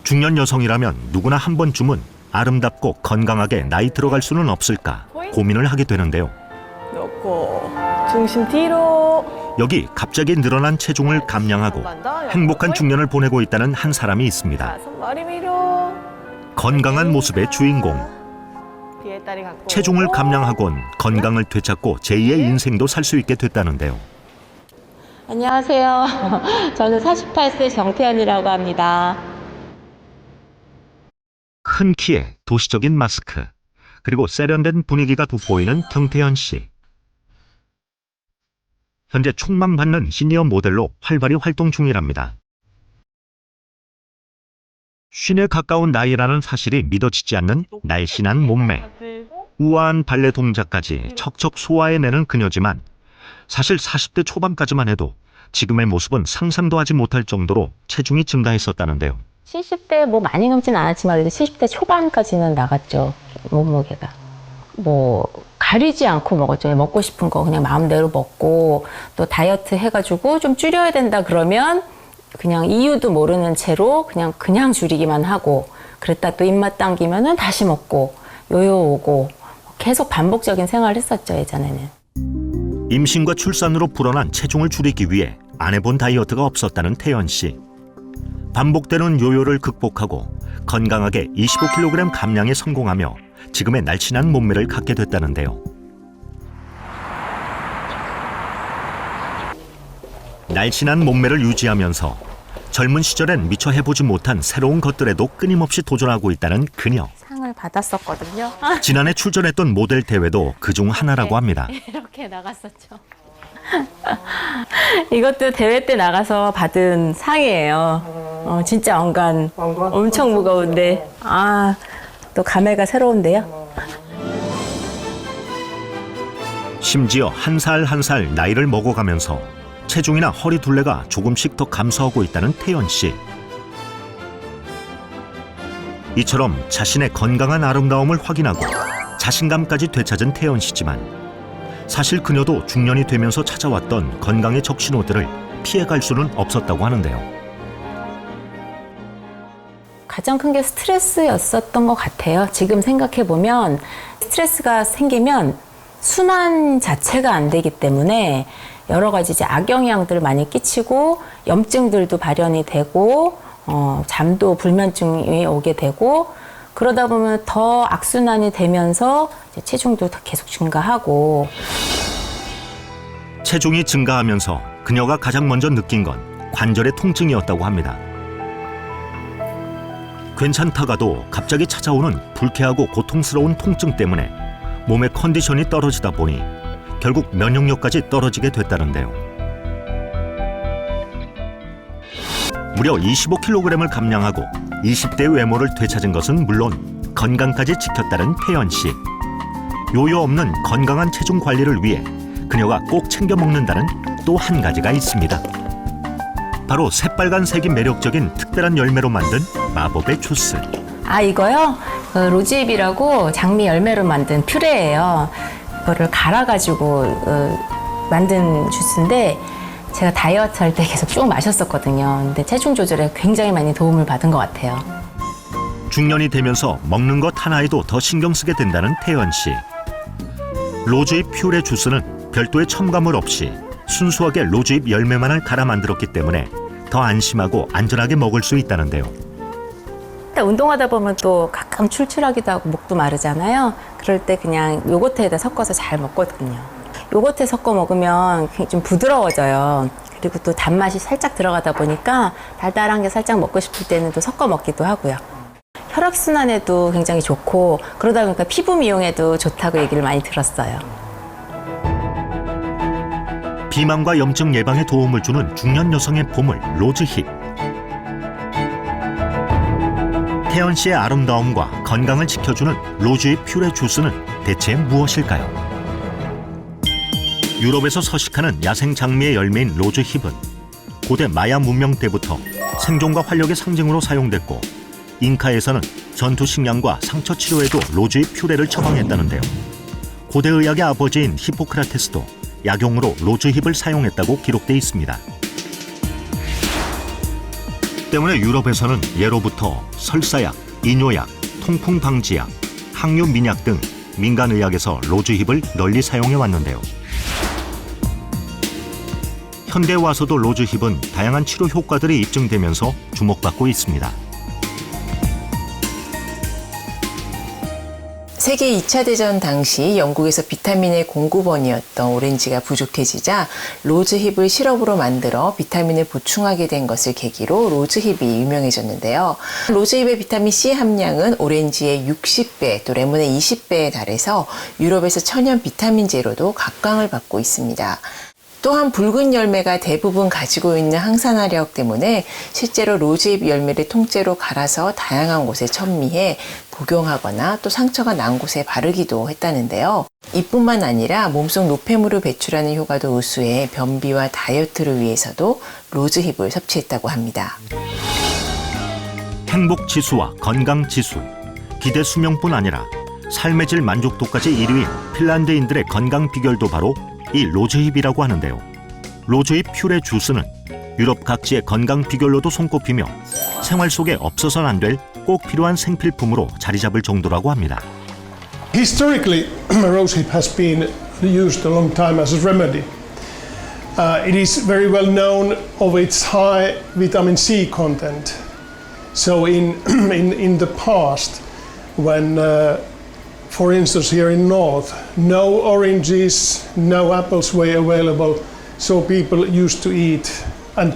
중년 여성이라면 누구나 한 번쯤은 아름답고 건강하게 나이 들어갈 수는 없을까 고민을 하게 되는데요. 넣고 중심 뒤로. 여기 갑자기 늘어난 체중을 감량하고 행복한 중년을 보내고 있다는 한 사람이 있습니다. 자, 손머리 위로. 건강한 모습의 주인공. 뒤에 다리 갖고. 체중을 감량하곤 건강을 되찾고 제2의 인생도 살 수 있게 됐다는데요. 안녕하세요. 저는 48세 정태현이라고 합니다. 큰 키에 도시적인 마스크, 그리고 세련된 분위기가 돋보이는 경태현 씨. 현재 총만 받는 시니어 모델로 활발히 활동 중이랍니다. 쉰에 가까운 나이라는 사실이 믿어지지 않는 날씬한 몸매, 우아한 발레 동작까지 척척 소화해내는 그녀지만 사실 40대 초반까지만 해도 지금의 모습은 상상도 하지 못할 정도로 체중이 증가했었다는데요. 70대 뭐 많이 넘진 않았지만 그래도 70대 초반까지는 나갔죠. 몸무게가. 뭐 가리지 않고 먹었죠. 먹고 싶은 거 그냥 마음대로 먹고, 또 다이어트 해가지고 좀 줄여야 된다 그러면 그냥 이유도 모르는 채로 그냥 줄이기만 하고, 그랬다 또 입맛 당기면은 다시 먹고 요요 오고 계속 반복적인 생활을 했었죠, 예전에는. 임신과 출산으로 불어난 체중을 줄이기 위해 안 해본 다이어트가 없었다는 태연 씨. 반복되는 요요를 극복하고 건강하게 25kg 감량에 성공하며 지금의 날씬한 몸매를 갖게 됐다는데요. 날씬한 몸매를 유지하면서 젊은 시절엔 미처 해보지 못한 새로운 것들에도 끊임없이 도전하고 있다는 그녀. 상을 받았었거든요. 지난해 출전했던 모델 대회도 그중 하나라고 합니다. 이렇게 나갔었죠. 이것도 대회 때 나가서 받은 상이에요. 진짜 왕관. 엄청 무거운데. 또 감회가 새로운데요. 심지어 한 살 한 살 나이를 먹어가면서 체중이나 허리 둘레가 조금씩 더 감소하고 있다는 태연 씨. 이처럼 자신의 건강한 아름다움을 확인하고 자신감까지 되찾은 태연 씨지만 사실 그녀도 중년이 되면서 찾아왔던 건강의 적신호들을 피해갈 수는 없었다고 하는데요. 가장 큰 게 스트레스였었던 것 같아요. 지금 생각해보면 스트레스가 생기면 순환 자체가 안 되기 때문에 여러 가지 이제 악영향들을 많이 끼치고 염증들도 발현이 되고 잠도 불면증이 오게 되고, 그러다 보면 더 악순환이 되면서 이제 체중도 더 계속 증가하고. 체중이 증가하면서 그녀가 가장 먼저 느낀 건 관절의 통증이었다고 합니다. 괜찮다가도 갑자기 찾아오는 불쾌하고 고통스러운 통증 때문에 몸의 컨디션이 떨어지다 보니 결국 면역력까지 떨어지게 됐다는데요. 무려 25kg을 감량하고 20대 외모를 되찾은 것은 물론 건강까지 지켰다는 태연 씨. 요요 없는 건강한 체중 관리를 위해 그녀가 꼭 챙겨 먹는다는 또 한 가지가 있습니다. 바로 새빨간색이 매력적인 특별한 열매로 만든 마법의 주스. 이거요? 로즈힙이라고 장미 열매로 만든 퓨레예요. 이거를 갈아가지고 만든 주스인데 제가 다이어트 할 때 계속 쭉 마셨었거든요. 근데 체중 조절에 굉장히 많이 도움을 받은 것 같아요. 중년이 되면서 먹는 것 하나에도 더 신경 쓰게 된다는 태연 씨. 로즈잎 퓨레 주스는 별도의 첨가물 없이 순수하게 로즈잎 열매만을 갈아 만들었기 때문에 더 안심하고 안전하게 먹을 수 있다는데요. 운동하다 보면 또 가끔 출출하기도 하고 목도 마르잖아요. 그럴 때 그냥 요거트에다 섞어서 잘 먹거든요. 요거트에 섞어 먹으면 좀 부드러워져요. 그리고 또 단맛이 살짝 들어가다 보니까 달달한 게 살짝 먹고 싶을 때는 또 섞어 먹기도 하고요. 혈액순환에도 굉장히 좋고, 그러다 보니까 피부 미용에도 좋다고 얘기를 많이 들었어요. 비만과 염증 예방에 도움을 주는 중년 여성의 보물 로즈힙. 태연 씨의 아름다움과 건강을 지켜주는 로즈잎 퓨레 주스는 대체 무엇일까요? 유럽에서 서식하는 야생 장미의 열매인 로즈힙은 고대 마야 문명 때부터 생존과 활력의 상징으로 사용됐고, 잉카에서는 전투 식량과 상처 치료에도 로즈잎 퓨레를 처방했다는데요. 고대 의학의 아버지인 히포크라테스도 약용으로 로즈힙을 사용했다고 기록돼 있습니다. 때문에 유럽에서는 예로부터 설사약, 이뇨약, 통풍 방지약, 항류 민약 등 민간의학에서 로즈힙을 널리 사용해 왔는데요. 현대에 와서도 로즈힙은 다양한 치료 효과들이 입증되면서 주목받고 있습니다. 세계 2차 대전 당시 영국에서 비타민의 공급원이었던 오렌지가 부족해지자 로즈힙을 시럽으로 만들어 비타민을 보충하게 된 것을 계기로 로즈힙이 유명해졌는데요. 로즈힙의 비타민C 함량은 오렌지의 60배 또 레몬의 20배에 달해서 유럽에서 천연 비타민제로도 각광을 받고 있습니다. 또한 붉은 열매가 대부분 가지고 있는 항산화력 때문에 실제로 로즈잎 열매를 통째로 갈아서 다양한 곳에 천미해 복용하거나 또 상처가 난 곳에 바르기도 했다는데요. 이뿐만 아니라 몸속 노폐물을 배출하는 효과도 우수해 변비와 다이어트를 위해서도 로즈힙을 섭취했다고 합니다. 행복지수와 건강지수, 기대 수명뿐 아니라 삶의 질 만족도까지 1위인 핀란드인들의 건강 비결도 바로 이 로즈힙이라고 하는데요. 로즈힙 퓨레 주스는 유럽 각지의 건강 비결로도 손꼽히며 생활 속에 없어서는 안 될 꼭 필요한 생필품으로 자리 잡을 정도라고 합니다. Historically, rosehip has been used a long time as a remedy. It is very well known of its high vitamin C content. So in the past, when for instance, here in North, no oranges, no apples were available, so people used to eat and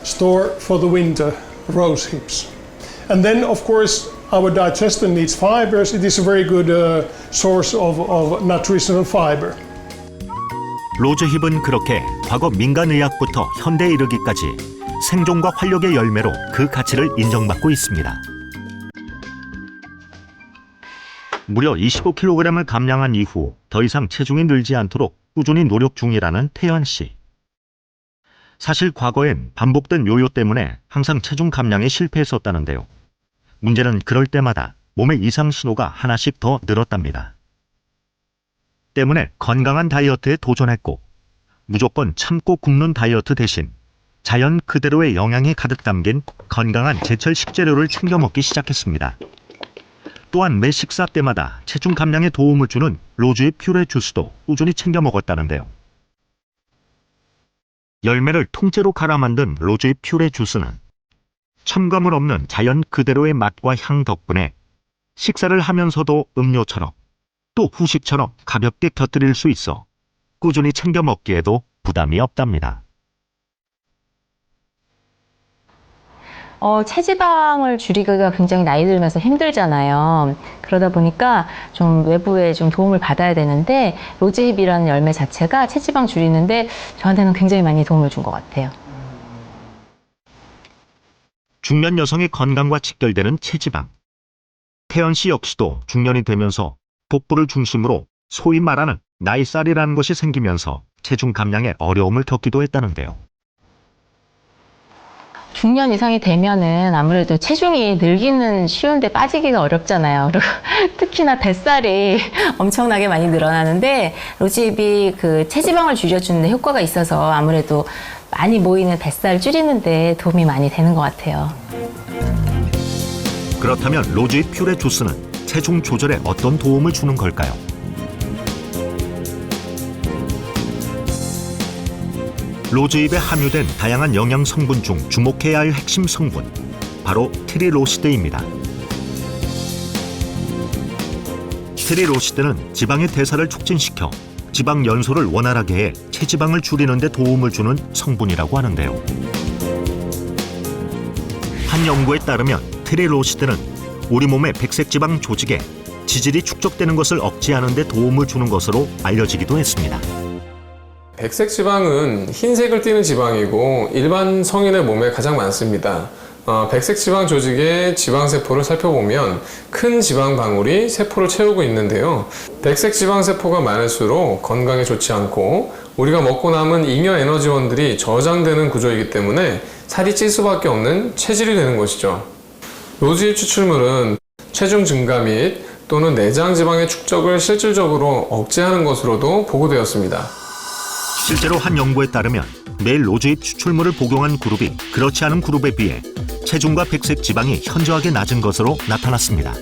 store for the winter rose hips. And then, of course, our digestion needs fibers. It is a very good source of nutritional fiber. 로즈힙은 그렇게 과거 민간의학부터 현대에 이르기까지 생존과 활력의 열매로 그 가치를 인정받고 있습니다. 무려 25kg을 감량한 이후 더 이상 체중이 늘지 않도록 꾸준히 노력 중이라는 태연 씨. 사실 과거엔 반복된 요요 때문에 항상 체중 감량에 실패했었다는데요. 문제는 그럴 때마다 몸의 이상 신호가 하나씩 더 늘었답니다. 때문에 건강한 다이어트에 도전했고 무조건 참고 굶는 다이어트 대신 자연 그대로의 영양이 가득 담긴 건강한 제철 식재료를 챙겨 먹기 시작했습니다. 또한 매 식사 때마다 체중 감량에 도움을 주는 로즈잎 퓨레 주스도 꾸준히 챙겨 먹었다는데요. 열매를 통째로 갈아 만든 로즈잎 퓨레 주스는 첨가물 없는 자연 그대로의 맛과 향 덕분에 식사를 하면서도 음료처럼 또 후식처럼 가볍게 곁들일 수 있어 꾸준히 챙겨 먹기에도 부담이 없답니다. 체지방을 줄이기가 굉장히 나이 들면서 힘들잖아요. 그러다 보니까 좀 외부에 좀 도움을 받아야 되는데 로즈힙이라는 열매 자체가 체지방 줄이는데 저한테는 굉장히 많이 도움을 준 것 같아요. 중년 여성의 건강과 직결되는 체지방. 태연 씨 역시도 중년이 되면서 복부를 중심으로 소위 말하는 나이살이라는 것이 생기면서 체중 감량에 어려움을 겪기도 했다는데요. 중년 이상이 되면은 아무래도 체중이 늘기는 쉬운데 빠지기가 어렵잖아요. 그리고 특히나 뱃살이 엄청나게 많이 늘어나는데 로즈힙이 그 체지방을 줄여주는 데 효과가 있어서 아무래도 많이 모이는 뱃살을 줄이는 데 도움이 많이 되는 것 같아요. 그렇다면 로즈잎 퓨레 주스는 체중 조절에 어떤 도움을 주는 걸까요? 로즈잎에 함유된 다양한 영양 성분 중 주목해야 할 핵심 성분, 바로 트리로시드입니다. 트리로시드는 지방의 대사를 촉진시켜 지방 연소를 원활하게 해 체지방을 줄이는 데 도움을 주는 성분이라고 하는데요. 한 연구에 따르면 트리로시드는 우리 몸의 백색 지방 조직에 지질이 축적되는 것을 억제하는 데 도움을 주는 것으로 알려지기도 했습니다. 백색 지방은 흰색을 띠는 지방이고 일반 성인의 몸에 가장 많습니다. 백색 지방 조직의 지방세포를 살펴보면 큰 지방 방울이 세포를 채우고 있는데요. 백색 지방세포가 많을수록 건강에 좋지 않고 우리가 먹고 남은 잉여 에너지원들이 저장되는 구조이기 때문에 살이 찔 수밖에 없는 체질이 되는 것이죠. 로즈잎 추출물은 체중 증가 및 또는 내장 지방의 축적을 실질적으로 억제하는 것으로도 보고되었습니다. 실제로 한 연구에 따르면 매일 로즈잎 추출물을 복용한 그룹이 그렇지 않은 그룹에 비해 체중과 백색 지방이 현저하게 낮은 것으로 나타났습니다.